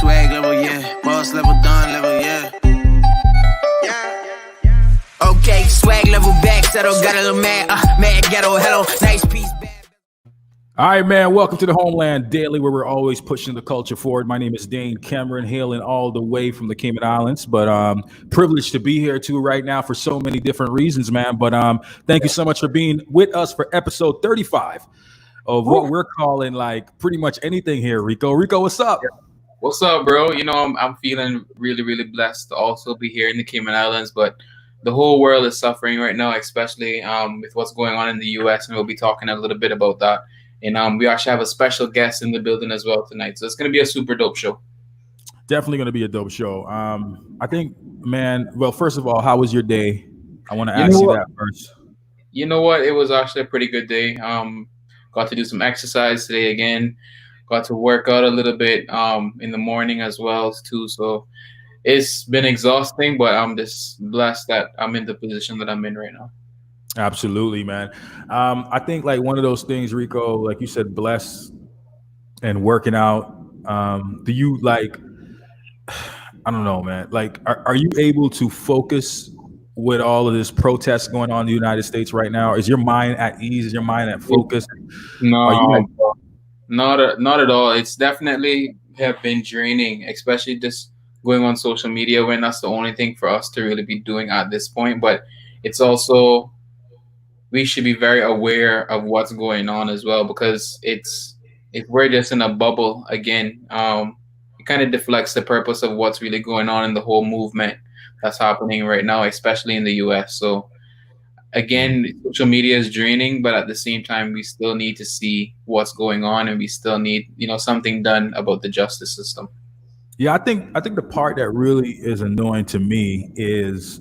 swag level, yeah. Boss level, Don level, yeah. Okay, swag level back, settle, got a little mad, mad ghetto, hello, nice piece, bad. All right, man. Welcome to the Homeland Daily, where we're always pushing the culture forward. My name is Dane Cameron, hailing all the way from the Cayman Islands, but privileged to be here too right now for so many different reasons, man. But thank you so much for being with us for episode 35 of what we're calling like pretty much anything here. Rico, what's up? What's up, bro? You know, I'm feeling really, really blessed to also be here in the Cayman Islands, but the whole world is suffering right now, especially with what's going on in the U.S., and we'll be talking a little bit about that. And we actually have a special guest in the building as well tonight, so it's going to be a super dope show. Definitely going to be a dope show. I think, man, well, first of all, how was your day? I want to ask you that first. You know what? It was actually a pretty good day. Got to do some exercise today again. Got to work out a little bit in the morning as well too. So it's been exhausting, but I'm just blessed that I'm in the position that I'm in right now. Absolutely, man. I think like one of those things, Rico, like you said, blessed and working out. Do you like? I don't know, man. Like, are you able to focus with all of this protest going on in the United States right now? Is your mind at ease? Is your mind at focus? No. Not at all. It's definitely have been draining, especially just going on social media when that's the only thing for us to really be doing at this point. But it's also, we should be very aware of what's going on as well, because if we're just in a bubble again, it kind of deflects the purpose of what's really going on in the whole movement that's happening right now, especially in the US. So again, social media is draining, but at the same time, we still need to see what's going on, and we still need, something done about the justice system. Yeah, I think the part that really is annoying to me is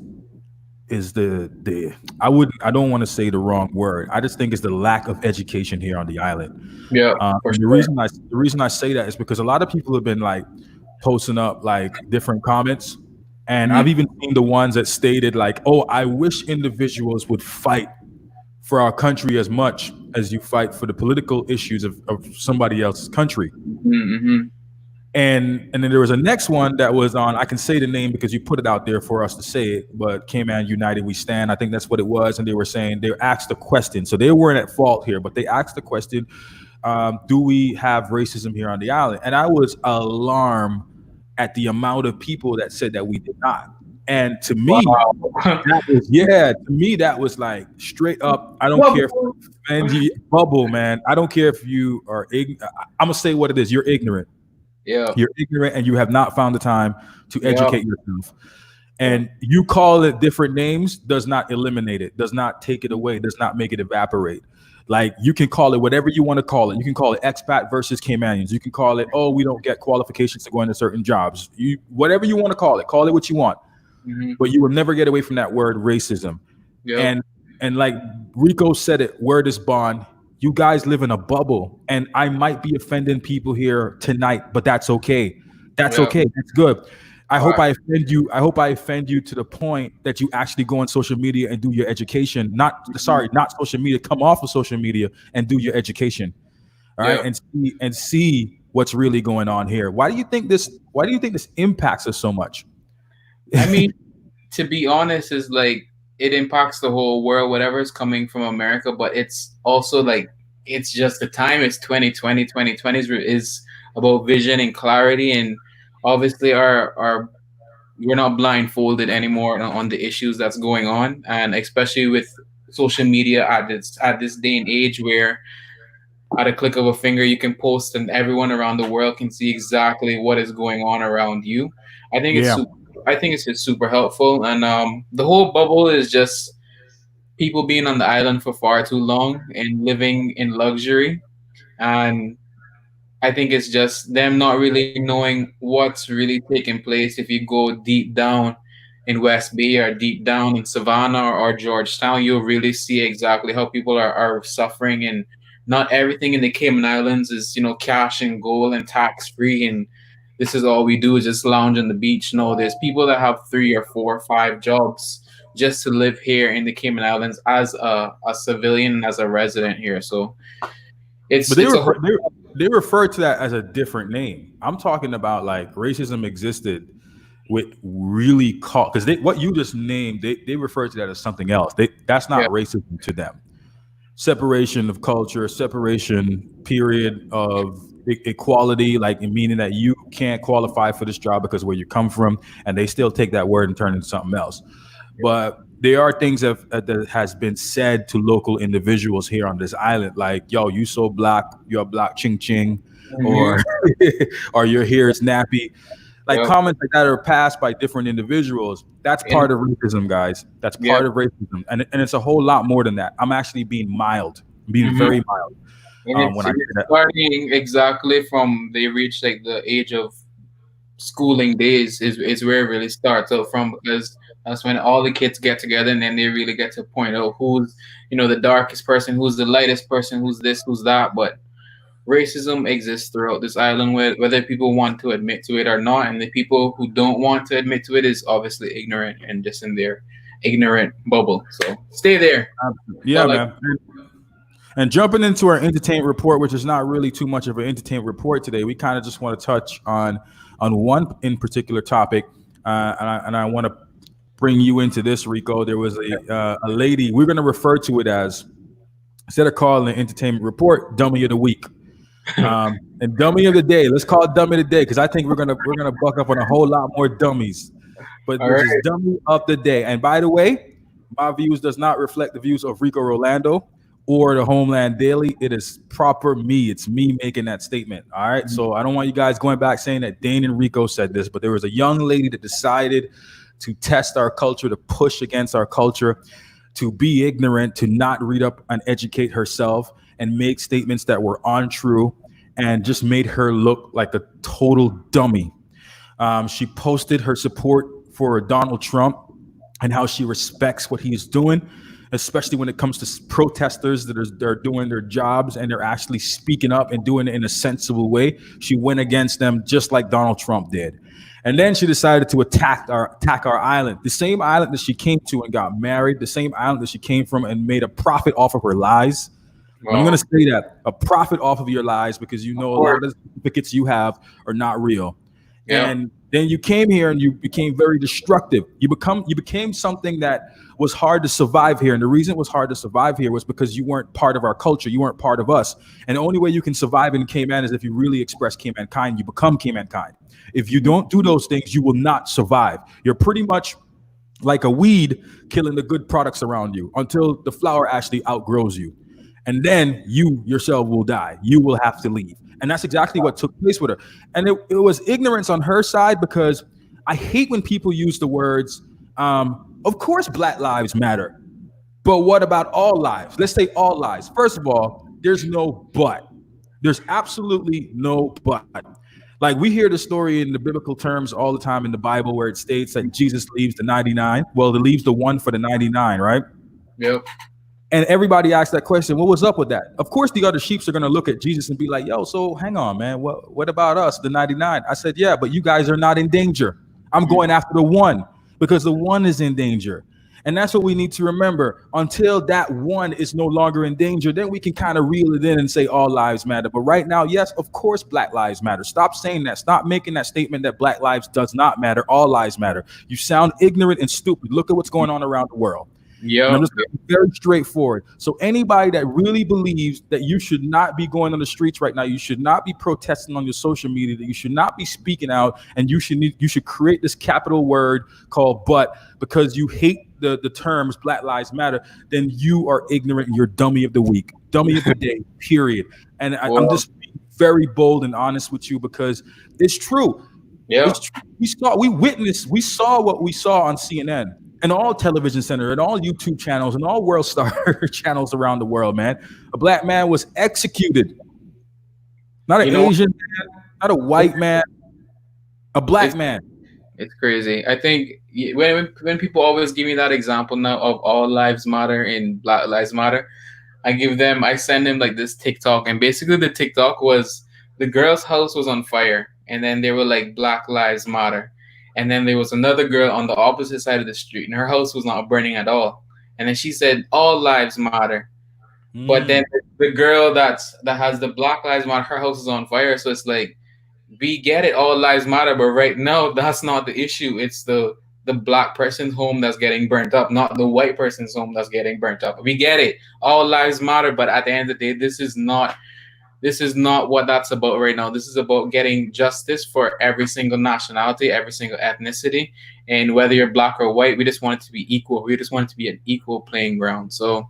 the I don't want to say the wrong word. I just think it's the lack of education here on the island. Yeah. The reason I say that is because a lot of people have been like posting up like different comments. And I've even seen the ones that stated like, oh, I wish individuals would fight for our country as much as you fight for the political issues of somebody else's country. Mm-hmm. And then there was a next one that was on, I can say the name because you put it out there for us to say it, but Cayman United We Stand, I think that's what it was. And they were saying, they asked the question. So they weren't at fault here, but they asked the question, do we have racism here on the island? And I was alarmed at the amount of people that said that we did not. And to me, that was like straight up. I don't care if you offend you, bubble, man. I don't care if you are ignorant. I'm gonna say what it is. You're ignorant. Yeah, you're ignorant, and you have not found the time to educate yourself. And you call it different names does not eliminate it, does not take it away, does not make it evaporate. Like, you can call it whatever you want to call it. You can call it expat versus Caymanians. You can call it, oh, we don't get qualifications to go into certain jobs. Whatever you want to call it what you want. Mm-hmm. But you will never get away from that word racism. Yep. And like Rico said it, word is bond. You guys live in a bubble, and I might be offending people here tonight, but that's okay. That's okay. That's good. I hope I offend you. I hope I offend you to the point that you actually go on social media and do your education. Not social media. Come off of social media and do your education. All right, and see what's really going on here. Why do you think this impacts us so much? I mean, to be honest, is like it impacts the whole world, whatever is coming from America. But it's also like it's just the time. It's 2020. 2020 is about vision and clarity, and obviously we're not blindfolded anymore on the issues that's going on, and especially with social media at this day and age, where at a click of a finger you can post and everyone around the world can see exactly what is going on around you. I think it's just super helpful, and the whole bubble is just people being on the island for far too long and living in luxury, and I think it's just them not really knowing what's really taking place. If you go deep down in West Bay or deep down in Savannah or Georgetown, you'll really see exactly how people are suffering. And not everything in the Cayman Islands is, cash and gold and tax free. And this is all we do is just lounge on the beach. No, there's people that have 3 or 4 or 5 jobs just to live here in the Cayman Islands as a civilian, as a resident here. So they refer to that as a different name. I'm talking about like racism existed with really called because they what you just named, they refer to that as something else. That's Yeah. not racism to them. Separation of culture, separation period of equality, like meaning that you can't qualify for this job because where you come from, and they still take that word and turn it into something else. But there are things that has been said to local individuals here on this island, like "Yo, you so black, you're black, ching ching," Hmm. or "or your hair is nappy." Like Yep. comments like that are passed by different individuals. That's And part of racism, guys. That's yeah. part of racism, and it's a whole lot more than that. I'm actually being mild, being Hmm. very mild And when I say it's that. starting exactly from they reach like the age of schooling days is where it really starts out from, because that's when all the kids get together and then they really get to point out who's, the darkest person, who's the lightest person, who's this, who's that. But racism exists throughout this island, whether people want to admit to it or not, and the people who don't want to admit to it is obviously ignorant and just in their ignorant bubble. So stay there. That's Yeah, all I. man. And jumping into our entertainment report, which is not really too much of an entertainment report today, we kind of just want to touch on one in particular topic, and I want to bring you into this, Rico. There was a lady. We're going to refer to it as, instead of calling it entertainment report, dummy of the week. And dummy of the day. Let's call it dummy of the day because I think we're gonna buck up on a whole lot more dummies. But All this is right. dummy of the day. And by the way, my views does not reflect the views of Rico Rolando or the Homeland Daily. It is proper me. It's me making that statement. All right. So I don't want you guys going back saying that Dane and Rico said this, but there was a young lady that decided to test our culture, to push against our culture, to be ignorant, to not read up and educate herself, and make statements that were untrue, and just made her look like a total dummy. She posted her support for Donald Trump and how she respects what he's doing, especially when it comes to protesters they're doing their jobs and they're actually speaking up and doing it in a sensible way. She went against them just like Donald Trump did. And then she decided to attack our island, the same island that she came to and got married, the same island that she came from and made a profit off of her lies. And I'm going Well, to say that a profit off of your lies because you of know a course. lot of the certificates you have are not real. Yeah. And then you came here and you became very destructive. You became something that was hard to survive here. And the reason it was hard to survive here was because you weren't part of our culture. You weren't part of us. And the only way you can survive in Cayman is if you really express Cayman kind. You become Cayman kind. If you don't do those things, you will not survive. You're pretty much like a weed killing the good products around you until the flower actually outgrows you. And then you yourself will die. You will have to leave. And that's exactly what took place with her. And it was ignorance on her side because I hate when people use the words, of course, Black Lives Matter. But what about all lives? Let's say all lives. First of all, there's no but. There's absolutely no but. Like we hear the story in the biblical terms all the time in the Bible where it states that Jesus leaves the 99. Well, it leaves the one for the 99, right? Yep. And everybody asks that question, what was up with that? Of course, the other sheeps are going to look at Jesus and be like, yo, so hang on, man. What about us, the 99? I said, yeah, but you guys are not in danger. I'm going after the one because the one is in danger. And that's what we need to remember. Until that one is no longer in danger, then we can kind of reel it in and say all lives matter. But right now, yes, of course, Black lives matter. Stop saying that. Stop making that statement that Black lives does not matter. All lives matter. You sound ignorant and stupid. Look at what's going on around the world. And I'm Yep. just going to be very straightforward. So anybody that really believes that you should not be going on the streets right now, you should not be protesting on your social media, that you should not be speaking out, and you should create this capital word called "but" because you hate the terms Black Lives Matter, then you are ignorant and you're dummy of the week, dummy of the day, period. And I'm Well, just being very bold and honest with you because it's true. yeah. It's true. We saw what we saw on CNN and all television center and all YouTube channels and all World Star channels around the world, man. A black man was executed. Not an You know, Asian man, not a white man, a black it's man. it's crazy. I think when people always give me that example now of all lives matter and Black Lives Matter, I send them like this TikTok, and basically the TikTok was the girl's house was on fire, and then they were like Black Lives Matter, and then there was another girl on the opposite side of the street, and her house was not burning at all, and then she said all lives matter, But then the girl that has the Black Lives Matter, her house is on fire. So it's like, we get it, all lives matter, but right now that's not the issue. It's the black person's home that's getting burnt up, not the white person's home that's getting burnt up. We get it, all lives matter, but at the end of the day, this is not what that's about right now. This is about getting justice for every single nationality, every single ethnicity, and whether you're black or white, we just want it to be equal. We just want it to be an equal playing ground. So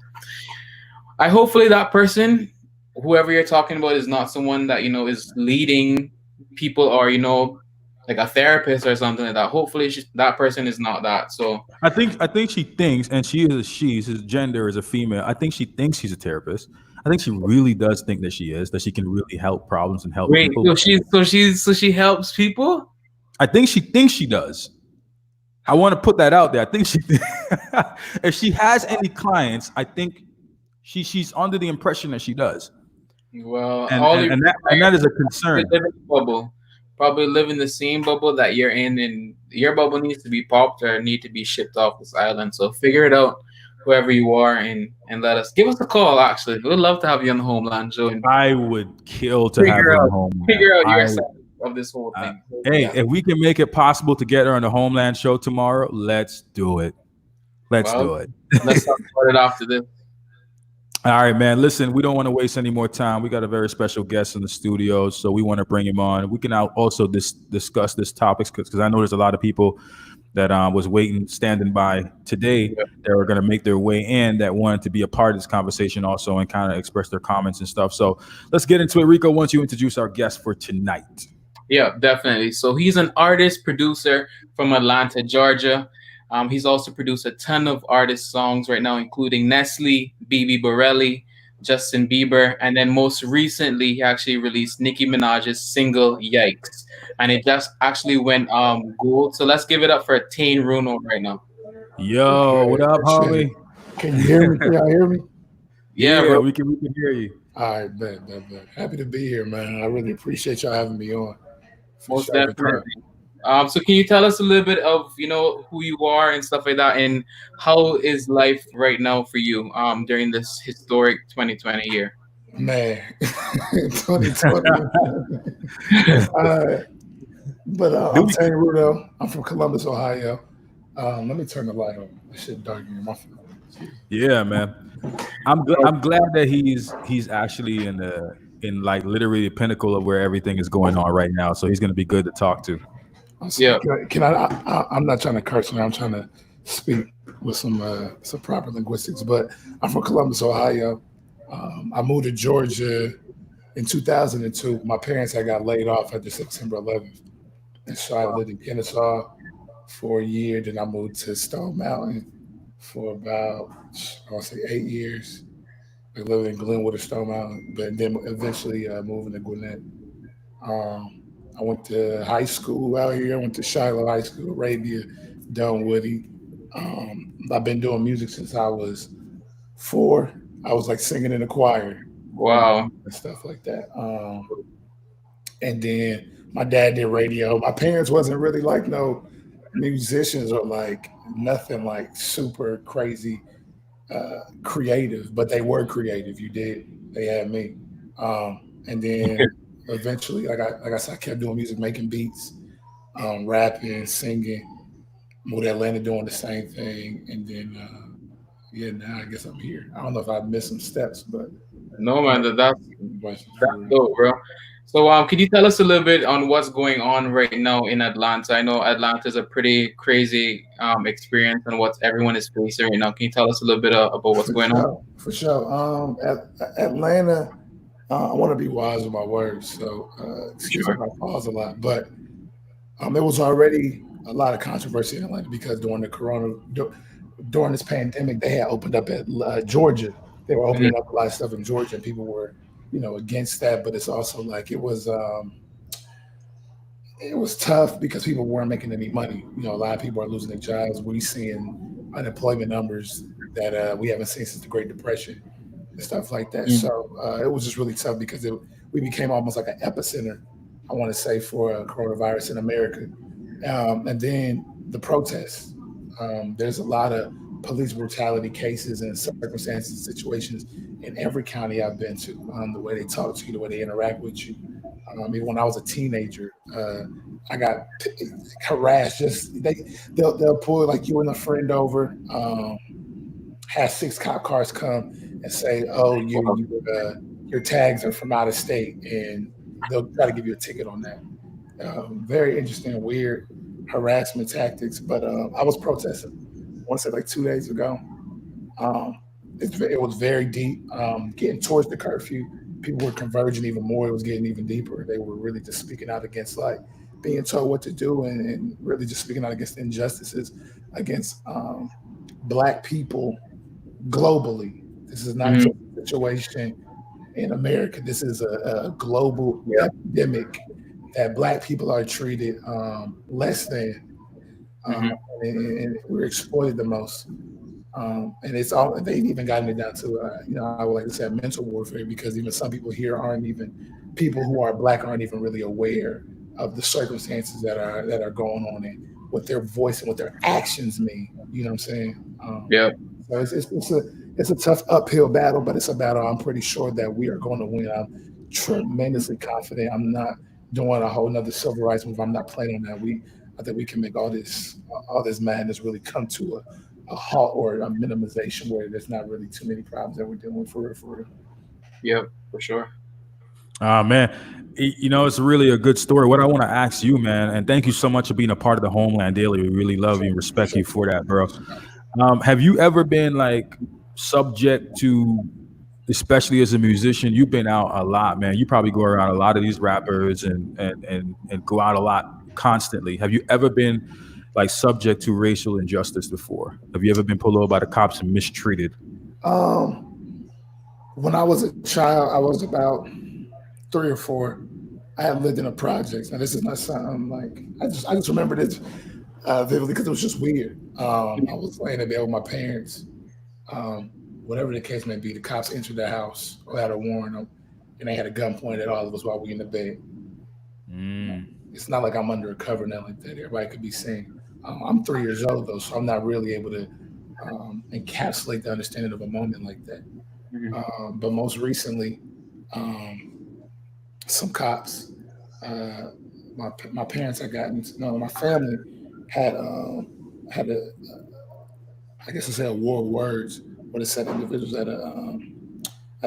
I hopefully that person, whoever you're talking about, is not someone that is leading people, or like a therapist or something like that. Hopefully that person is not that. So I think she thinks, and she is a she. His gender is a female. I think she thinks she's a therapist. I think she really does think that she is, that she can really help problems and help wait, people. so she helps people. I think she thinks she does. I want to put that out there. I think she, if she has any clients, I think she's under the impression that she does, Well, and all and, you and that and that is a concern. live in a bubble, probably live in the same bubble that you're in, and your bubble needs to be popped or need to be shipped off this island. So figure it out, whoever you are, and give us a call. Actually, we'd love to have you on the Homeland Show and I would kill to have figure her out home. figure out your I, side of this whole uh, thing. hey, Yeah. if we can make it possible to get her on the Homeland show tomorrow, let's do it. Let's Well, do it. let's talk about it after this. All right, man. Listen, we don't want to waste any more time. We got a very special guest in the studio, so we want to bring him on. We can also discuss this topics because I know there's a lot of people that was waiting, standing by today Yeah. that are going to make their way in, that wanted to be a part of this conversation also and kind of express their comments and stuff. So let's get into it. Rico, once you introduce our guest for tonight. Yeah, definitely. So he's an artist, producer from Atlanta, Georgia. He's also produced a ton of artist songs right now, including Nestle, BB Borelli, Justin Bieber, and then most recently he actually released Nicki Minaj's single "Yikes," and it just actually went gold. So let's give it up for Tane Runo right now. Yo, what up, homie? Can you hear me? Can y'all hear me? Yeah, Yeah, bro. we can hear you. All right, bet. Happy to be here, man. I really appreciate y'all having me on. For Most sure, for definitely. So can you tell us a little bit of who you are and stuff like that, and how is life right now for you during this historic 2020 year? Man, 2020. But I'm Tane Runo. I'm from Columbus, Ohio. Let me turn the light on. This shit dark in my phone. Yeah, man. I'm glad that he's actually in like literally the pinnacle of where everything is going on right now. So he's going to be good to talk to. Yeah. Can I'm not trying to curse now. I'm trying to speak with some proper linguistics. But I'm from Columbus, Ohio. I moved to Georgia in 2002. My parents had got laid off after September 11th, and so I lived in Kennesaw for a year. Then I moved to Stone Mountain for about, I want to say, 8 years. I lived in Glenwood or Stone Mountain, but then eventually moving to Gwinnett. I went to high school out here. I went to Shiloh High School, Arabia, Dunwoody. I've been doing music since I was 4. I was like singing in the choir. Wow. And stuff like that. And then my dad did radio. My parents wasn't really like no musicians or like nothing like super crazy creative, but they were creative. They had me. And then eventually, like I said, I kept doing music, making beats, rapping, singing. Moved to Atlanta doing the same thing, and then now I guess I'm here. I don't know if I missed some steps, but No, man, that's dope, bro. So, can you tell us a little bit on what's going on right now in Atlanta? I know Atlanta is a pretty crazy experience and what everyone is facing right now. Can you tell us a little bit about what's going on? For sure. Atlanta, I want to be wise with my words, so excuse me if I pause a lot, but there was already a lot of controversy in Atlanta because during this pandemic, they had opened up at Georgia. They were opening up a lot of stuff in Georgia, and people were, against that. But it's also like it was tough because people weren't making any money. A lot of people are losing their jobs. We're seeing unemployment numbers that we haven't seen since the Great Depression and stuff like that. So it was just really tough because we became almost like an epicenter, I want to say, for coronavirus in America. And then the protests. There's a lot of police brutality cases and circumstances, situations in every county I've been to. The way they talk to you, the way they interact with you. Even when I was a teenager, I got harassed. They'll pull like you and a friend over, have 6 cop cars come and say, "Oh, your tags are from out of state," and they'll try to give you a ticket on that. Very interesting, weird harassment tactics. But I was protesting. I want to say like 2 days ago. Um, it was very deep. Getting towards the curfew, people were converging even more. It was getting even deeper. They were really just speaking out against like being told what to do, and really just speaking out against injustices against Black people globally. This is not just a situation in America. This is a global epidemic that Black people are treated less than, and we're exploited the most. And it's all they've even gotten it down to I would like to say mental warfare, because even some people here aren't even people who are Black aren't even really aware of the circumstances that are going on and what their voice and what their actions mean. You know what I'm saying? So it's a tough uphill battle, but it's a battle I'm pretty sure that we are going to win. I'm tremendously confident. I'm not doing a whole nother civil rights move. I'm not playing on that. I think we can make all this madness really come to a halt or a minimization where there's not really too many problems that we're dealing with for real. Yep, for sure. Man, it's really a good story. What I want to ask you, man, and thank you so much for being a part of the Homeland Daily. We really love you and respect you for that, bro. Have you ever been like subject to, especially as a musician, you've been out a lot, man. You probably go around a lot of these rappers and go out a lot constantly. Have you ever been like subject to racial injustice before? Have you ever been pulled over by the cops and mistreated? When I was a child, I was about 3 or 4. I had lived in a project. Now this is not something like I just remember this vividly because it was just weird. I was laying in bed with my parents. Whatever the case may be, the cops entered the house or had a warrant them, and they had a gun pointed at all of us while we in the bed. It's not like I'm under a cover now like that. Everybody could be seen. I'm 3 years old though, so I'm not really able to encapsulate the understanding of a moment like that. But most recently, some cops, my parents had gotten, my family had a, I guess I say a war of words, but it said individuals at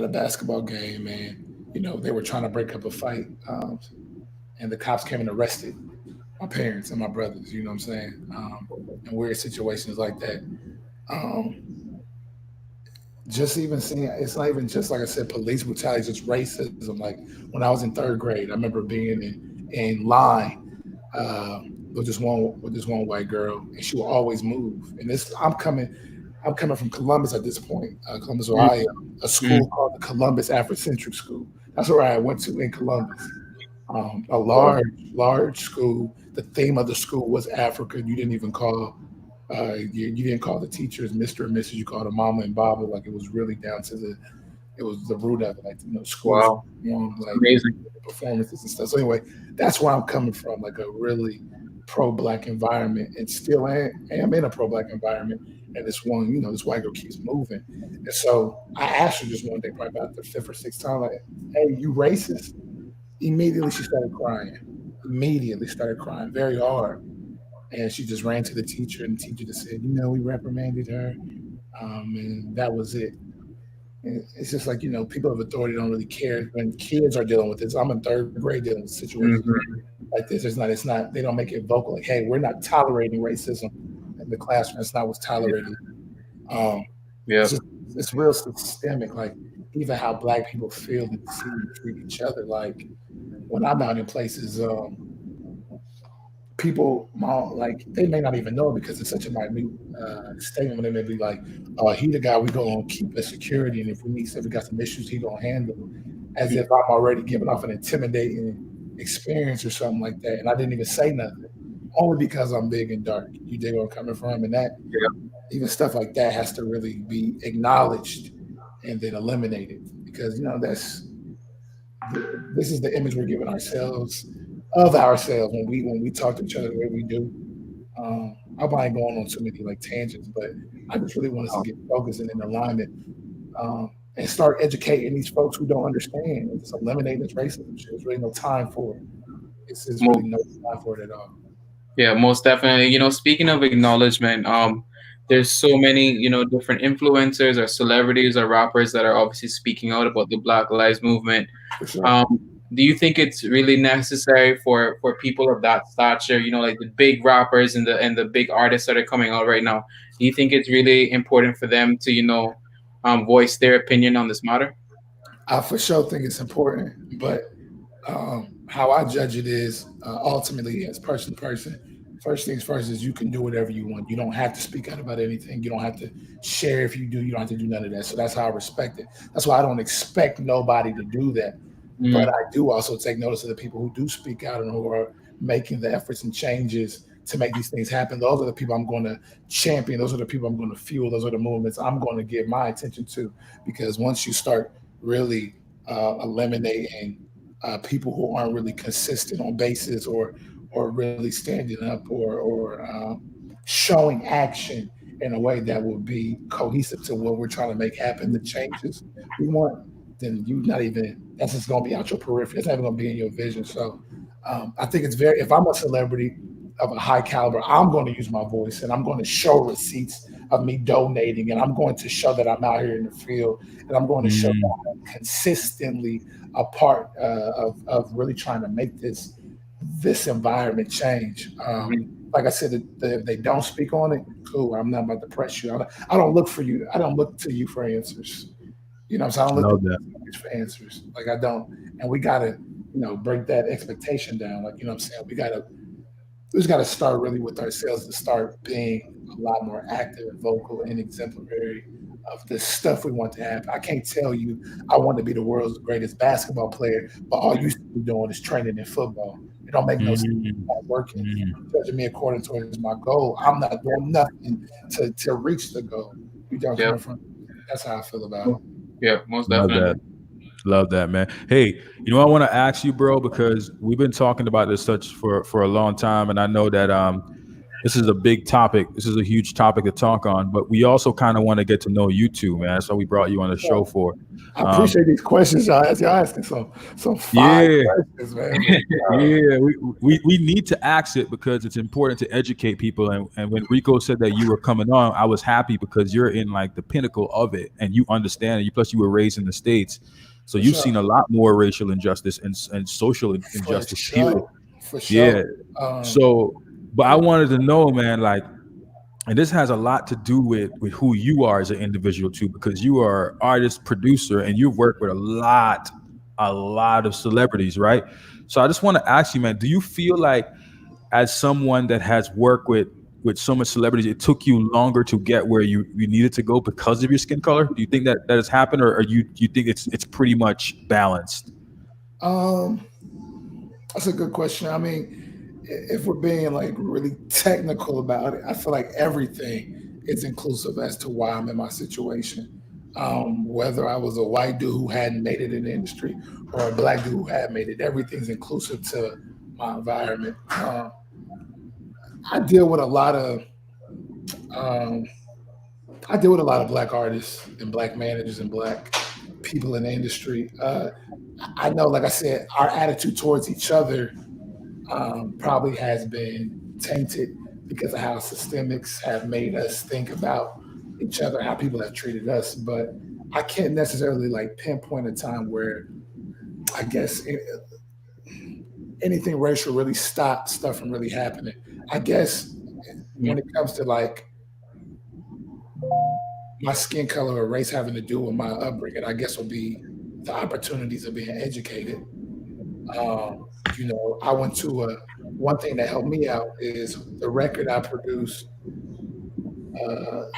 a basketball game, and they were trying to break up a fight, and the cops came and arrested my parents and my brothers. You know what I'm saying? In weird situations like that. Just even seeing, it's not even just like I said, police brutality, just racism. Like when I was in 3rd grade, I remember being in line with this one white girl, and she would always move. And I'm coming from Columbus at this point, Columbus, Ohio, a school called the Columbus Afrocentric School. That's where I went to in Columbus. A large school. The theme of the school was Africa. You didn't even call you didn't call the teachers Mr. or Mrs. You called them Mama and Baba. Like it was really down to it was the root of it. Like schools, like amazing performances and stuff. So anyway, that's where I'm coming from. Like a really pro-Black environment, and still am in a pro-Black environment. And this one, this white girl keeps moving. And so I asked her just one day, probably about the 5th or 6th time, like, "Hey, you racist?" Immediately she started crying. Very hard. And she just ran to the teacher, and the teacher just said, we reprimanded her. And that was it. And it's just like, people of authority don't really care when kids are dealing with this. I'm in 3rd grade dealing with situations like this. It's not, they don't make it vocal. Like, hey, we're not tolerating racism in the classroom. That's not what's tolerated. It's real systemic. Like even how Black people feel and see and treat each other. Like when I'm out in places, people like they may not even know it because it's such a minute statement. When they may be like, "Oh, he the guy we gonna keep as security, and if we got some issues, he gonna handle it," as if I'm already giving off an intimidating experience or something like that. And I didn't even say nothing, only because I'm big and dark. You dig where I'm coming from, and that even stuff like that has to really be acknowledged and then eliminated, because this is the image we're giving ourselves when we talk to each other the way we do. I'm probably going on too many like tangents, but I just really want us to get focused and in alignment, and start educating these folks who don't understand and just eliminating this racism shit. There's really no time for it. It's really no time for it at all. Yeah, most definitely. Speaking of acknowledgement, there's so many, different influencers or celebrities or rappers that are obviously speaking out about the Black Lives Movement. For sure. Do you think it's really necessary for people of that stature, like the big rappers and the big artists that are coming out right now? Do you think it's really important for them to, voice their opinion on this matter? I for sure think it's important, but how I judge it is ultimately as person to person. First things first is you can do whatever you want. You don't have to speak out about anything. You don't have to share if you do. You don't have to do none of that. So that's how I respect it. That's why I don't expect nobody to do that. But I do also take notice of the people who do speak out and who are making the efforts and changes to make these things happen. Those are the people I'm going to champion. Those are the people I'm going to fuel. Those are the movements I'm going to give my attention to. Because once you start really eliminating people who aren't really consistent on basis or really standing up or showing action in a way that will be cohesive to what we're trying to make happen, the changes we want, then you not even that's just going to be out your periphery. It's not even going to be in your vision. So I think it's very. If I'm a celebrity of a high caliber, I'm going to use my voice and I'm going to show receipts of me donating, and I'm going to show that I'm out here in the field, and I'm going to show that I'm consistently a part of really trying to make this environment change. Like I said, if they don't speak on it, cool. I'm not about to press you. I don't look for you. I don't look to you for answers. You know what I'm saying? I don't look to you for answers. Like I don't. And we gotta, break that expectation down. Like, you know what I'm saying? We just gotta start really with ourselves to start being a lot more active and vocal and exemplary of the stuff we want to happen. I can't tell you I want to be the world's greatest basketball player, but all you should be doing is training in football. It don't make no sense. I'm not working. Judging me according to my goal. I'm not doing nothing to reach the goal. You don't come from. That's how I feel about it. Yeah, most definitely. Love that, man. Hey, I want to ask you, bro, because we've been talking about this for a long time, and I know that this is a big topic. This is a huge topic to talk on, but we also kind of want to get to know you too, man. So we brought you on the show for. I appreciate these questions, y'all. Y'all asking some fine questions, man. Yeah, we need to ask it because it's important to educate people. And when Rico said that you were coming on, I was happy because you're in like the pinnacle of it, and you understand it. Plus, you were raised in the States. So you've seen a lot more racial injustice and social injustice here. For sure. Yeah. But I wanted to know, man, like, and this has a lot to do with who you are as an individual too, because you are artist, producer, and you've worked with a lot of celebrities, right? So I just want to ask you, man, do you feel like as someone that has worked with so much celebrities, it took you longer to get where you needed to go because of your skin color? Do you think that has happened, or you think it's pretty much balanced? That's a good question. I mean, if we're being like really technical about it, I feel like everything is inclusive as to why I'm in my situation. Whether I was a white dude who hadn't made it in the industry or a black dude who had made it, everything's inclusive to my environment. I deal with a lot of black artists and black managers and black people in the industry. I know, like I said, our attitude towards each other probably has been tainted because of how systemics have made us think about each other, how people have treated us. But I can't necessarily like pinpoint a time where I guess anything racial really stopped stuff from really happening. I guess when it comes to like my skin color or race having to do with my upbringing, I guess will be the opportunities of being educated. I went to one thing that helped me out is the record I produced. The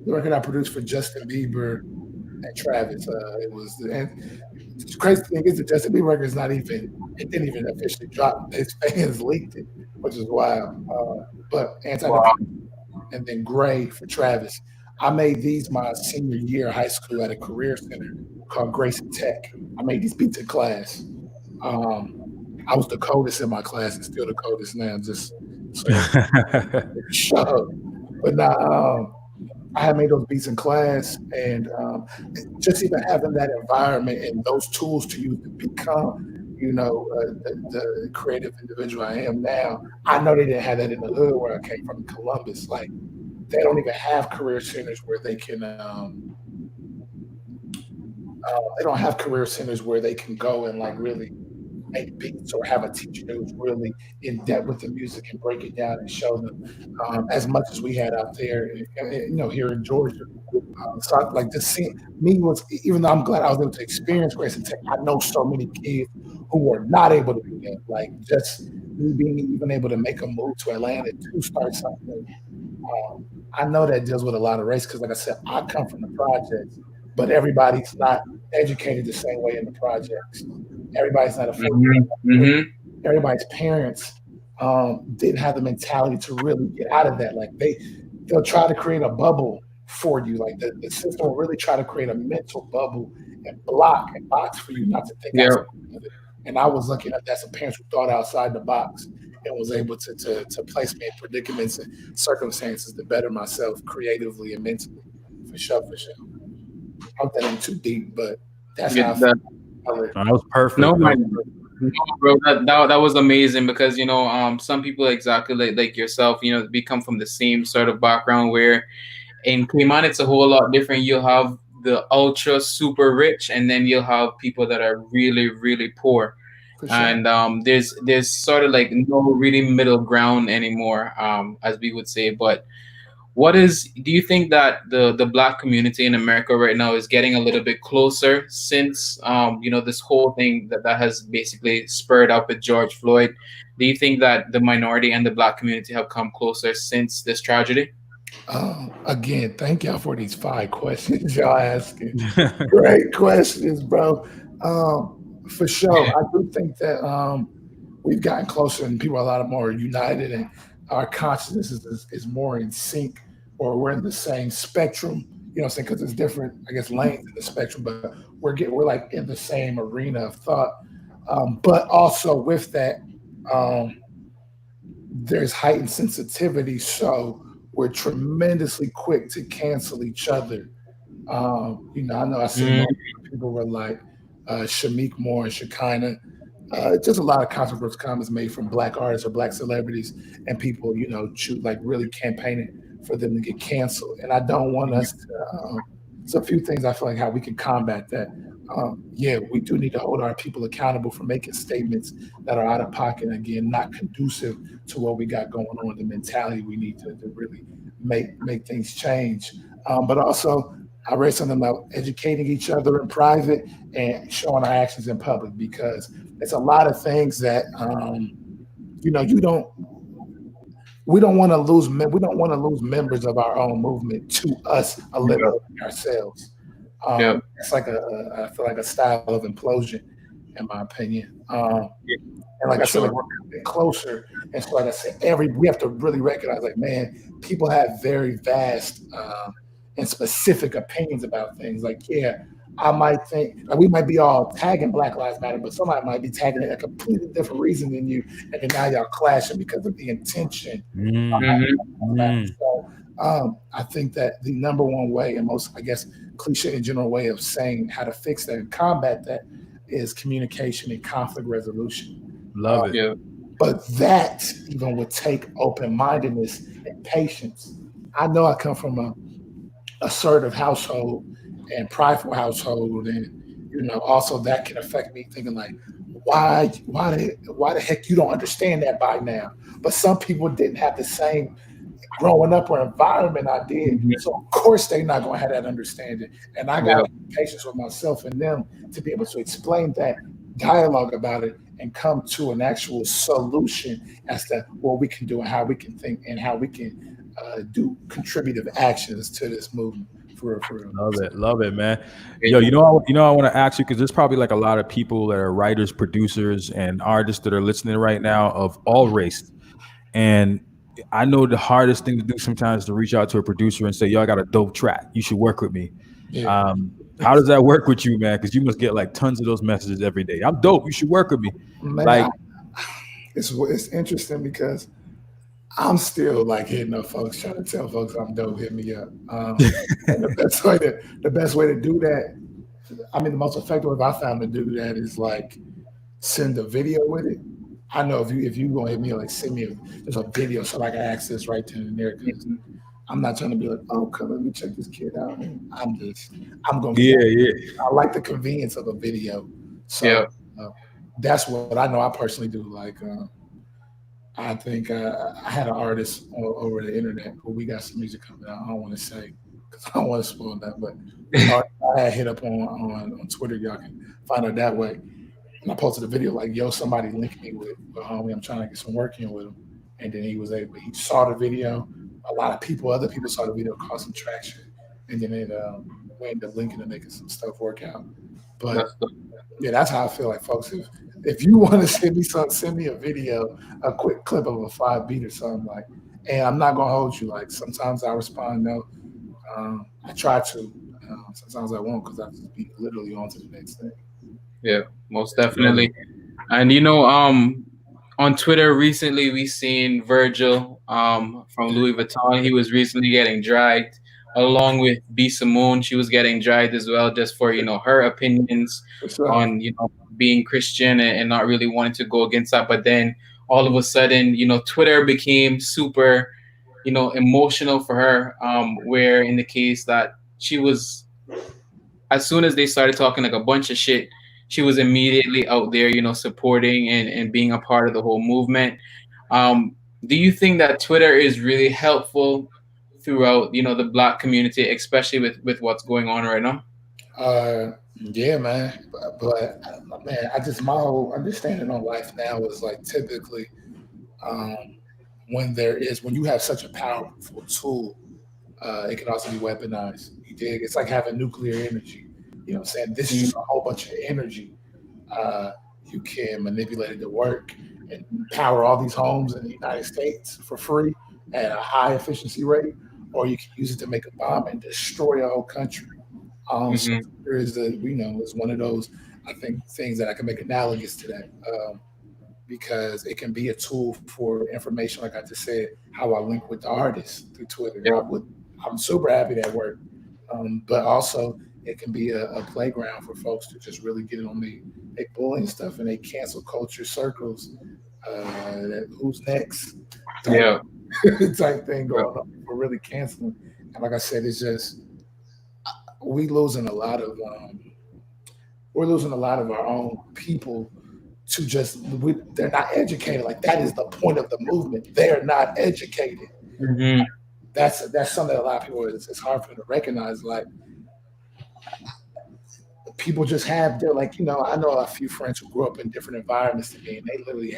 record I produced for Justin Bieber and Travis. And the crazy thing is the Justin Bieber record is it didn't even officially drop. His fans leaked it, which is wild. But and then Gray for Travis. I made these my senior year of high school at a career center called Grayson Tech. I made these beats in class. I was the coldest in my class and still the coldest now. Just So, but now I had made those beats in class, and just even having that environment and those tools to use to become, the creative individual I am now. I know they didn't have that in the hood where I came from, in Columbus. Like they don't even have career centers where they can. They don't have career centers where they can go and like really make beats or have a teacher who's really in depth with the music and break it down and show them as much as we had out there, here in Georgia. So like just seeing me was, even though I'm glad I was able to experience Grace and Tech, I know so many kids who were not able to do that. Like just me being even able to make a move to Atlanta to start something. I know that deals with a lot of race because, like I said, I come from the projects, but everybody's not educated the same way in the projects. Everybody's not affordable. Everybody's parents didn't have the mentality to really get out of that. Like they'll try to create a bubble for you. Like the system will really try to create a mental bubble and block and box for you not to think outside of it. And I was lucky enough that some parents who thought outside the box and was able to place me in predicaments and circumstances to better myself creatively and mentally. For sure. I hope that ain't too deep, but that's how I feel. That was perfect. No, bro, that was amazing because some people exactly like yourself, we come from the same sort of background where in Cayman it's a whole lot different. You'll have the ultra super rich, and then you'll have people that are really really poor, sure. And there's sort of like no really middle ground anymore, as we would say. But do you think that the Black community in America right now is getting a little bit closer since this whole thing that has basically spurred up with George Floyd? Do you think that the minority and the Black community have come closer since this tragedy? Again, thank y'all for these 5 questions y'all asking. Great questions, bro. For sure, I do think that we've gotten closer and people are a lot more united, and our consciousness is more in sync, or we're in the same spectrum, you know what I'm saying? Because it's different, I guess, lanes in the spectrum, but we're like in the same arena of thought. But also with that, there's heightened sensitivity, so we're tremendously quick to cancel each other. I know I see people were like Shamik Moore and Shekinah. Just a lot of controversial comments made from Black artists or Black celebrities, and people, really campaigning for them to get canceled. And I don't want us to. It's a few things I feel like how we can combat that. We do need to hold our people accountable for making statements that are out of pocket, again, not conducive to what we got going on, the mentality we need to really make things change. But also, I read something about educating each other in private and showing our actions in public, because it's a lot of things that we don't want to lose. We don't want to lose members of our own movement to us eliminating ourselves. It's like I feel like a style of implosion, in my opinion. And like I said, like we're coming closer. And so, like I said, we have to really recognize, like, man, people have very vast and specific opinions about things. Like, I might think, like, we might be all tagging Black Lives Matter, but somebody might be tagging it a completely different reason than you, and then now y'all clashing because of the intention. So, I think that the number one way, and most, I guess, cliche and general way of saying how to fix that and combat that is communication and conflict resolution. Love it. But that even would take open-mindedness and patience. I know I come from a assertive household and prideful household, and also that can affect me thinking like, why the heck you don't understand that by now? But some people didn't have the same growing up or environment I did, so of course they're not going to have that understanding. And I got patience with myself and them to be able to explain that, dialogue about it, and come to an actual solution as to what we can do and how we can think and how we can do contributive actions to this movement. For real. Love it, man. Yo, I want to ask you, because there's probably like a lot of people that are writers, producers, and artists that are listening right now of all race. And I know the hardest thing to do sometimes is to reach out to a producer and say, yo, I got a dope track. You should work with me. Yeah. How does that work with you, man? Because you must get like tons of those messages every day. I'm dope. You should work with me. Man, it's interesting because I'm still like hitting up folks, trying to tell folks I'm dope. Hit me up. And the best way to do that, I mean, the most effective way I found to do that is like send a video with it. I know if you gonna hit me, like send me there's a video so I can access right then and there, because I'm not trying to be like, oh, come let me check this kid out. I'm gonna get Yeah, that. yeah. I like the convenience of a video, Yeah. so that's what I know I personally do. Like, I think I had an artist over the internet who we got some music coming out. I don't want to say because I don't want to spoil that, but I had hit up on Twitter. Y'all can find her that way. And I posted a video like, "Yo, somebody linked me with a homie. I'm trying to get some work in with him." And then he saw the video. A lot of people, other people saw the video, caught some traction, and then it went into linking and making some stuff work out. But That's the, yeah, that's how I feel like, folks. If you want to send me something, send me a video, a quick clip of a 5 beat or something like. And I'm not gonna hold you. Like sometimes I respond no. I try to. Sometimes I won't because I just be literally on to the next thing. yeah, most definitely. And you know, on Twitter recently we seen Virgil from Louis Vuitton. He was recently getting dragged along with B Simone. She was getting dragged as well, just for her opinions For sure. on being Christian and not really wanting to go against that. But then all of a sudden, Twitter became super, emotional for her. Where in the case that she was, as soon as they started talking like a bunch of shit, she was immediately out there, supporting and being a part of the whole movement. Do you think that Twitter is really helpful throughout, the Black community, especially with what's going on right now? Yeah, man. But man, my whole understanding on life now is like typically um, when you have such a powerful tool, it can also be weaponized. You dig? It's like having nuclear energy. You know what I'm saying? This is Mm, just a whole bunch of energy. Uh, you can manipulate it to work and power all these homes in the United States for free at a high efficiency rate, or you can use it to make a bomb and destroy a whole country. So mhm. there is is one of those, I think, things that I can make analogous to that. Because it can be a tool for information, like I just said, how I link with the artists through Twitter. Yeah, I'm super happy that worked. But also it can be a playground for folks to just really get on they bullying stuff and they cancel culture circles. Who's next type, yeah, type thing yeah, going on. We're really canceling. And like I said, it's just we losing a lot of we're losing a lot of our own people to they're not educated. Like that is the point of the movement. They're not educated. hmm That's something that a lot of people it's hard for them to recognize. Like people just have they're like, I know a few friends who grew up in different environments than me, and they literally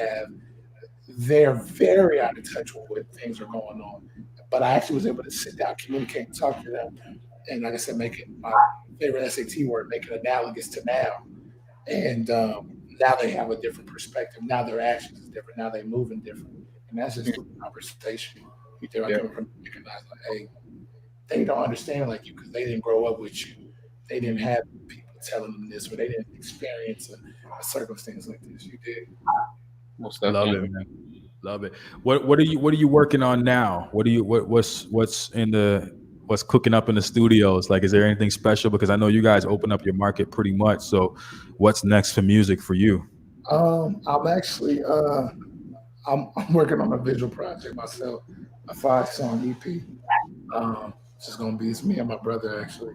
they're very out of touch with what things are going on. But I actually was able to sit down, communicate, and talk to them. And like I said, making my favorite SAT word, make it analogous to now. And now they have a different perspective. Now their actions is different. Now they moving different, and that's just through conversation. You think I yeah, come from recognize like, hey, they don't understand like you because they didn't grow up with you. They didn't have people telling them this, or they didn't experience a circumstance like this. You did. most Love it, definitely. man. Love it. What are you working on now? What's cooking up in the studios? Like, is there anything special? Because I know you guys open up your market pretty much. So, what's next for music for you? I'm actually I'm working on a visual project myself, a 5-song EP. It's just gonna be it's me and my brother actually.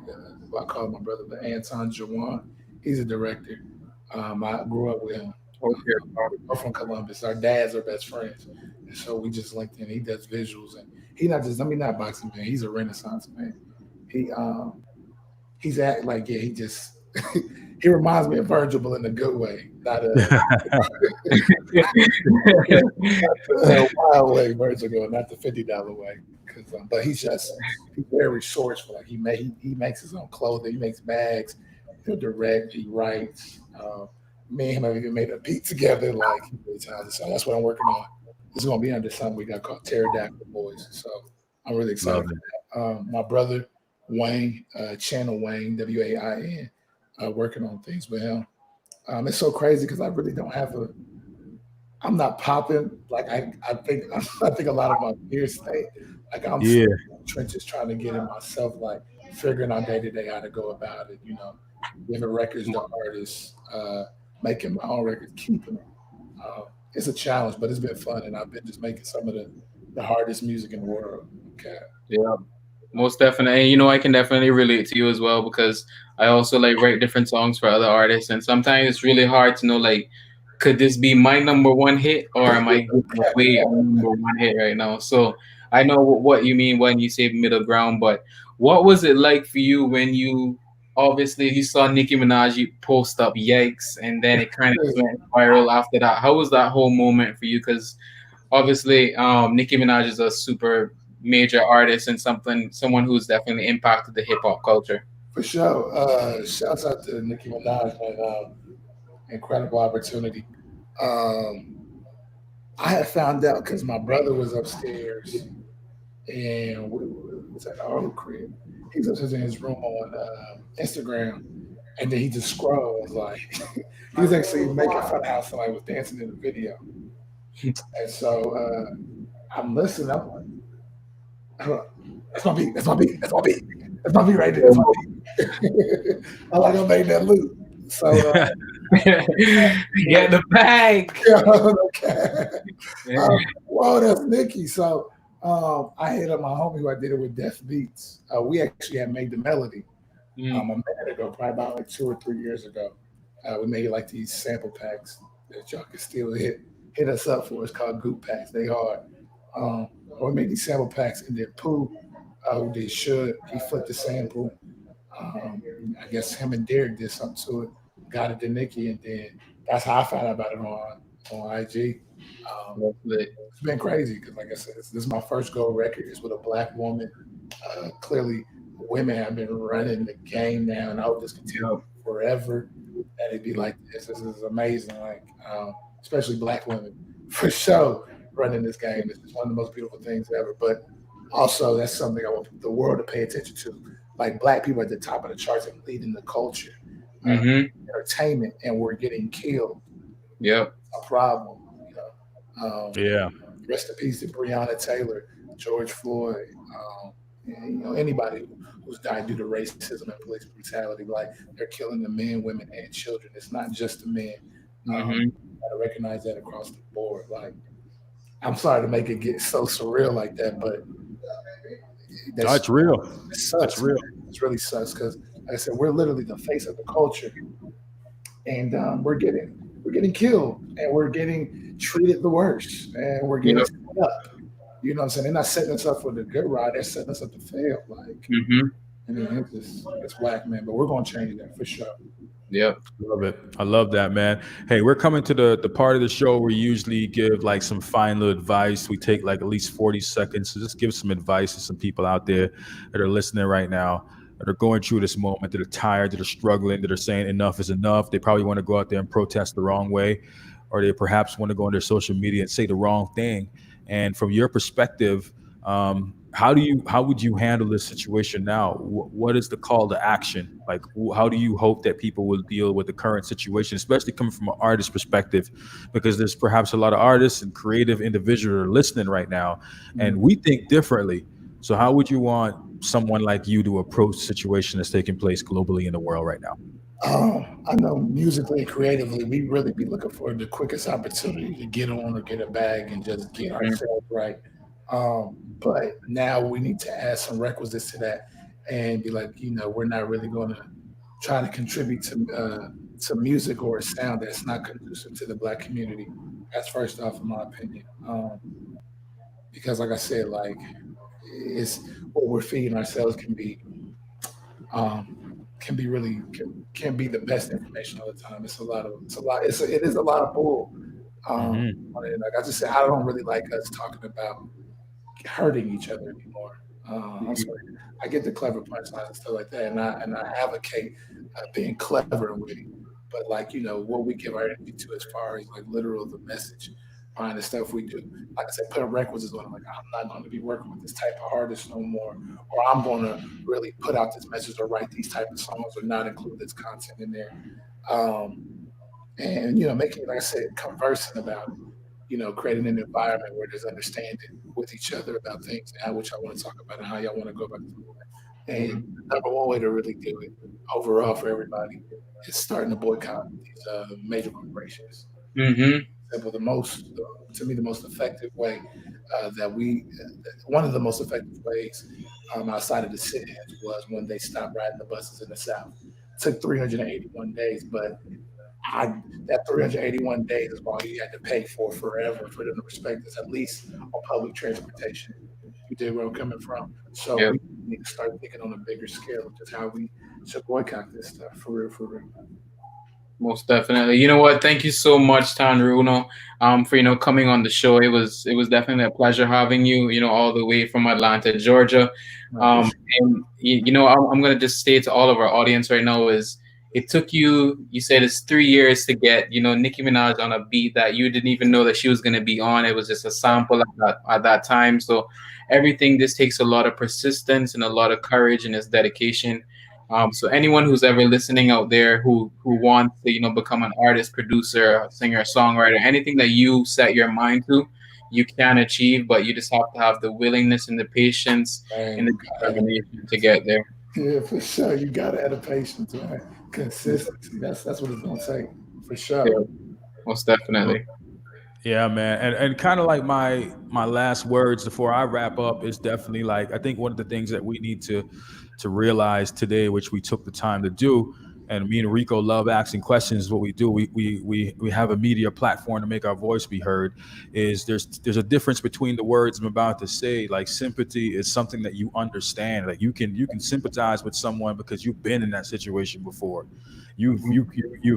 Well, I call him my brother, but Anton Jawan. He's a director. I grew up with him. Okay. We're both from Columbus. Our dads are best friends, and so we just linked in. He does visuals, and he not just I mean not boxing man. He's a Renaissance man. He he's at like yeah. He just he reminds me of Virgil, but in a good way, not a wild way Virgil going, not the $50 way. But he's very resourceful. Like he makes his own clothing. He makes bags. He'll direct. He writes. Me and him have even made a beat together. Like he really talented. So that's what I'm working on. It's going to be under something we got called Pterodactyl Boys. So I'm really excited Love for it. that. My brother Wayne, Channel Wayne, Wain, working on things with him. It's so crazy because I really don't have I'm not popping like I think I think a lot of my peers say. Like I'm Yeah. still in the trenches trying to get it myself, like figuring out day to day how to go about it. Giving records to artists, making my own records, keeping them. Uh, it's a challenge, but it's been fun, and I've been just making some of the hardest music in the world. Okay. Yeah. Most definitely. And, I can definitely relate to you as well because I also like write different songs for other artists, and sometimes it's really hard to know like, could this be my number one hit or am I giving away a number one hit right now? So I know what you mean when you say middle ground, but what was it like for you when you obviously you saw Nicki Minaj post up "Yikes" and then it kind of just went viral after that? How was that whole moment for you? Because obviously Nicki Minaj is a super major artist and someone who's definitely impacted the hip hop culture. For sure. Shouts out to Nicki Minaj, man. Incredible opportunity. Um, I had found out because my brother was upstairs and we was at our old crib. He was upstairs in his room on Instagram, and then he just scrolled like he was actually making fun of how somebody was dancing in the video. And so I'm listening. I'm like, "Huh, that's my beat. That's my beat. That's my beat. That's my beat right there. That's my beat." I like I made that loop. So Get the bag. yeah, okay. Whoa, that's Nikki. So I hit up my homie who I did it with Death Beats. We actually had made the melody a Mm, minute ago, probably about like 2 or 3 years ago. We made like these sample packs that y'all can still hit us up for. It's called Goop Packs. They hard. Um, we made these sample packs, and then Pooh, who did Should, he flipped the sample. Um, I guess him and Derek did something to it, got it to Nikki, and then that's how I found out about it on IG. Um, that's lit. it's been crazy because, like I said, this is my first gold record. It's with a black woman. Clearly, women have been running the game now, and I hope this Yep. continue forever. That it'd be like this. This is amazing. Like, especially black women, for sure, running this game. This is one of the most beautiful things ever. But also, that's something I want the world to pay attention to. Like, black people at the top of the charts and leading the culture, uh, Mm-hmm. entertainment, and we're getting killed. Yep. A problem. Yeah. Rest in peace to Breonna Taylor, George Floyd, and, anybody who's died due to racism and police brutality. Like, they're killing the men, women, and children. It's not just the men. Mm-hmm. Gotta recognize that across the board. Like, I'm sorry to make it get so surreal like that, but No, that's it's real. it It's sucks, man. real. It really sucks because, like I said, we're literally the face of the culture, and we're getting killed, and we're getting treated the worst, and we're getting Yep. set up. You know what I'm saying? They're not setting us up for the good ride; they're setting us up to fail. Like, Mm-hmm. I mean, it's whack, man. But we're gonna change that for sure. Yep. Love it. I love that, man. Hey, we're coming to the part of the show where we usually give like some fine little advice. We take like at least 40 seconds to just give some advice to some people out there that are listening right now, that are going through this moment, that are tired, that are struggling, that are saying enough is enough. They probably want to go out there and protest the wrong way, or they perhaps want to go on their social media and say the wrong thing. And from your perspective, how would you handle this situation now? What is the call to action? Like, how do you hope that people will deal with the current situation, especially coming from an artist perspective? Because there's perhaps a lot of artists and creative individuals that are listening right now, and we think differently. So, how would you want someone like you to approach the situation that's taking place globally in the world right now? I know musically and creatively, we really be looking for the quickest opportunity to get on or get a bag and just get Mm-hmm. ourselves right. But now we need to add some requisites to that and be like, we're not really going to try to contribute to music or a sound that's not conducive to the black community. That's first off, in my opinion. Because, like I said, like it's what we're feeding ourselves um, can be really can be the best information all the time. It is a lot of bull. Hmm. Like I just said, I don't really like us talking about hurting each other anymore. I'm sorry. I get the clever punchlines and stuff like that, and I advocate being clever and witty. But, like, what we give our energy to as far as like literal the message behind the stuff we do. Like I said, putting requisites on. Like, I'm not going to be working with this type of artist no more, or I'm going to really put out this message or write these type of songs or not include this content in there. Um, and making, like I said, conversing about it. creating an environment where there's understanding with each other about things and how which I want to talk about and how y'all want to go about this movement. And the number one way to really do it overall for everybody is starting to boycott these major corporations. Mm-hmm. Example, to me, the most effective way one of the most effective ways outside of the sit-ins was when they stopped riding the buses in the South. It took 381 days, but that 381 days is all you had to pay for forever for them to respect us, at least on public transportation. You dig where I'm coming from? So Yeah. we need to start thinking on a bigger scale of just how we should boycott this stuff for real, for real. Most definitely. You know what? Thank you so much, Tanruno, for coming on the show. It was definitely a pleasure having you. All the way from Atlanta, Georgia. And I'm gonna just say to all of our audience right now is it took you. You said it's 3 years to get Nicki Minaj on a beat that you didn't even know that she was gonna be on. It was just a sample at that time. So everything this takes a lot of persistence and a lot of courage and its dedication. So anyone who's ever listening out there who wants to become an artist, producer, singer, songwriter, anything that you set your mind to, you can achieve, but you just have to have the willingness and the patience and the determination to get there. Yeah, for sure. You gotta have the patience, man. Consistency. That's what it's gonna take, for sure. Yeah, most definitely. Yeah, man. And kind of like my last words before I wrap up is definitely like I think one of the things that we need to realize today, which we took the time to do, and me and Rico love asking questions. Is what we do. We have a media platform to make our voice be heard. Is there's a difference between the words I'm about to say. Like sympathy is something that you understand. Like you can sympathize with someone because you've been in that situation before. You've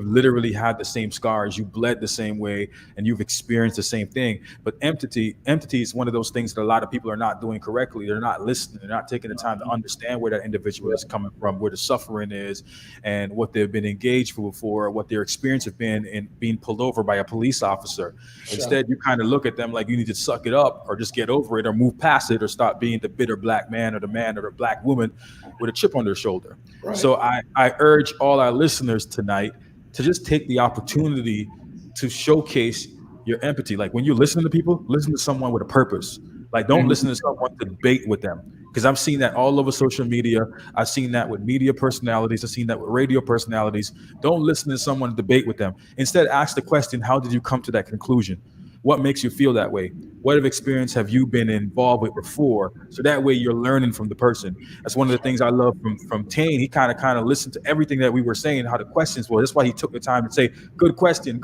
literally had the same scars, you bled the same way, and you've experienced the same thing. But empathy is one of those things that a lot of people are not doing correctly. They're not listening. They're not taking the time to understand where that individual is coming from, where the suffering is, and what they've been engaged for before, what their experience have been in being pulled over by a police officer. Instead, you kind of look at them like you need to suck it up or just get over it or move past it or stop being the bitter black man or the black woman with a chip on their shoulder. Right. So I urge all our listeners tonight to just take the opportunity to showcase your empathy. Like when you listen to people, listen to someone with a purpose. Like don't listen to someone to debate with them. Because I've seen that all over social media. I've seen that with media personalities. I've seen that with radio personalities. Don't listen to someone to debate with them. Instead, ask the question, how did you come to that conclusion? What makes you feel that way? What experience have you been involved with before? So that way you're learning from the person. That's one of the things I love from Tane. He kind of listened to everything that we were saying, how the questions were. That's why he took the time to say, good question,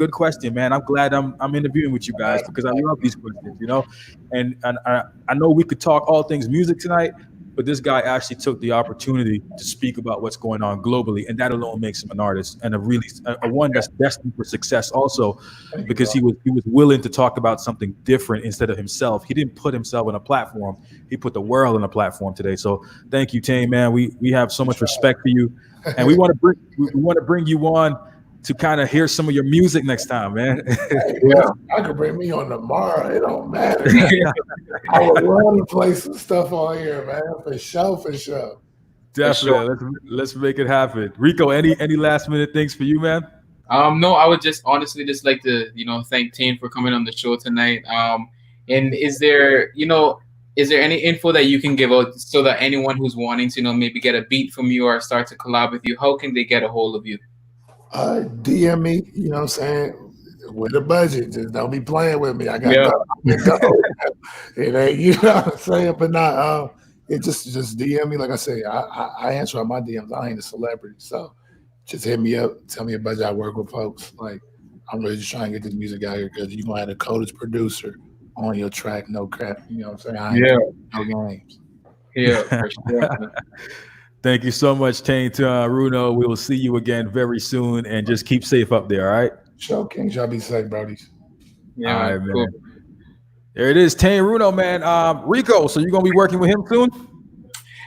man. I'm glad I'm interviewing with you guys because I love these questions, And I know we could talk all things music tonight, but this guy actually took the opportunity to speak about what's going on globally, and that alone makes him an artist and a one that's destined for success also, because he was willing to talk about something different instead of himself. He didn't put himself on a platform; he put the world on a platform today. So thank you, Tane, man. We have so much respect for you, and we want to bring you on to kind of hear some of your music next time, man. Yeah, I could bring me on tomorrow. It don't matter. I would love to play some stuff on here, man. For sure. Definitely. Let's make it happen. Rico, any last minute things for you, man? No, I would just honestly just like to thank Tane for coming on the show tonight. And is there any info that you can give out so that anyone who's wanting to maybe get a beat from you or start to collab with you, how can they get a hold of you? DM me, you know what I'm saying, with a budget. Just don't be playing with me. I got go. It ain't, you know what I'm saying, but not it just DM me. Like I say, I answer on my DMs. I ain't a celebrity, so just hit me up, tell me a budget. I work with folks. Like I'm really just trying to get this music out here because you're gonna have the coldest producer on your track, no crap. You know what I'm saying? No games. Yeah, for sure. Thank you so much, Tane Runo. We will see you again very soon, and just keep safe up there, all right? Sure, King. Y'all be safe, brodies. Yeah, all right, man. Cool. There it is, Tane Runo, man. Rico, so you're going to be working with him soon?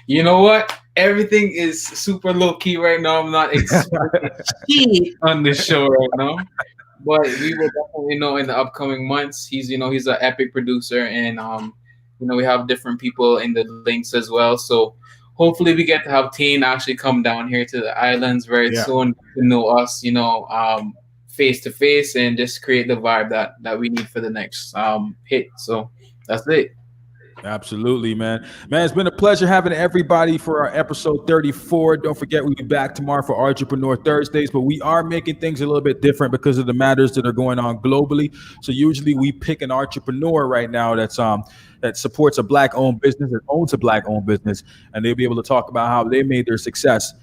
You know what? Everything is super low-key right now. I'm not expecting heat on the show right now. But we will definitely in the upcoming months. He's an epic producer, and we have different people in the links as well. So hopefully we get to have Tane actually come down here to the islands very soon to know us, face to face and just create the vibe that we need for the next hit. So that's it. Absolutely, man. Man, it's been a pleasure having everybody for our episode 34. Don't forget, we'll be back tomorrow for Entrepreneur Thursdays, but we are making things a little bit different because of the matters that are going on globally. So usually we pick an entrepreneur right now that supports a Black-owned business, that owns a Black-owned business, and they'll be able to talk about how they made their success,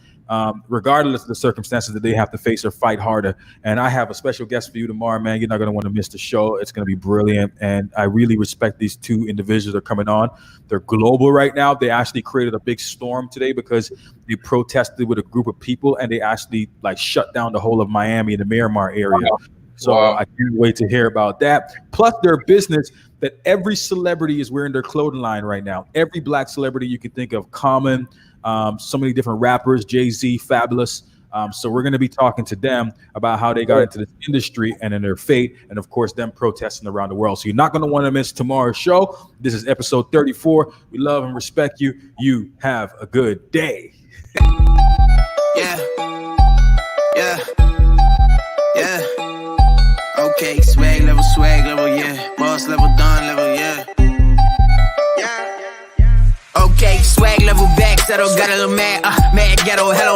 regardless of the circumstances that they have to face or fight harder. And I have a special guest for you tomorrow, man. You're not going to want to miss the show. It's going to be brilliant. And I really respect these two individuals that are coming on. They're global right now. They actually created a big storm today because they protested with a group of people and they actually like shut down the whole of Miami and the Miramar area. So I can't wait to hear about that. Plus their business that every celebrity is wearing their clothing line right now. Every Black celebrity you can think of, Common, so many different rappers, Jay-Z, Fabulous. So we're going to be talking to them about how they got into this industry and in their fate, and of course them protesting around the world. So you're not going to want to miss tomorrow's show. This is episode 34. We love and respect you. You have a good day. Yeah. Okay, swag level, yeah. Boss level, Don level, yeah. Okay, swag level back, settle, got a little mad, mad ghetto, hello.